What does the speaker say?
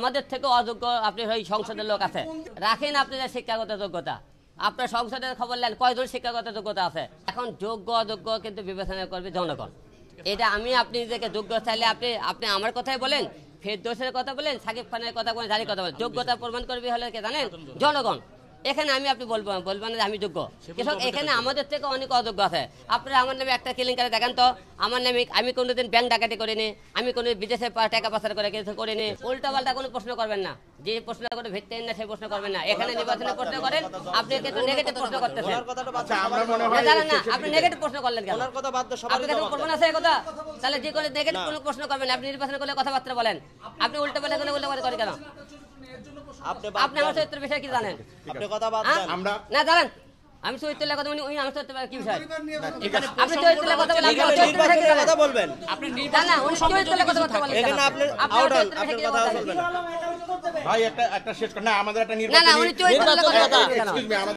আমাদের থেকে অযোগ্য আপনি ওই সংসদের লোক আছে, রাখেন আপনাদের শিক্ষাগত যোগ্যতা। আপনার সংসদের খবর নেন কয়জন শিক্ষাগত যোগ্যতা আছে। এখন যোগ্য অযোগ্য কিন্তু বিবেচনা করবে জনগণ। এটা আমি আপনি নিজেকে যোগ্য চাইলে আপনি আপনি আমার কথাই বলেন, ফেরদৌসের কথা বলেন, সাকিব খানের কথা বলেন, যারই কথা বলেন, যোগ্যতা প্রমাণ করবে হলে কে জানেন? জনগণ। এখানে আমি আপনি বলবেন যে আমি যোগ্য, কিন্তু এখানে আমাদের থেকে অনেক অযোগ্য আছে। আপনারা আমার নামে একটা কেলেঙ্কারি দেখেন তো, আমার নামে আমি কোনোদিন ব্যাংক ডাকাতি করিনি, আমি কোনো বিদেশে টাকা পাচার করে কিছু করিনি। উল্টা পাল্টা কোনো প্রশ্ন করবেন না, যে প্রশ্ন করে ভিত্তিহীন না সেই প্রশ্ন করবেন না। এখানে নির্বাচনের প্রশ্ন করেন, আপনি কিন্তু নেগেটিভ প্রশ্ন করতেছেন। জানেন না আপনি নেগেটিভ প্রশ্ন করলেন কেন? আপনার কাছে প্রমাণ আছে কথা? তাহলে যে কোনো নেগেটিভ কোনো প্রশ্ন করবেন, আপনি নির্বাচন করলে কথাবার্তা বলেন, আপনি উল্টা পাল্টা করে উল্টা করে কেন? আপনি আমার চরিত্রের বিষয়ে কি জানেন? না জানেন আমি চরিত্রের কথা বলি, আমার চরিত্রের কি বিষয়? আপনি চরিত্রের কথা বলেন, কথা বলবেন আপনি না উনি চরিত্রের কথা বলেন, এখানে আপনি আউট হন, আপনার কথা বলবেন ভাই একটা শেষ না, আমাদের একটা না উনি চরিত্রের কথা বলেন। Excuse me.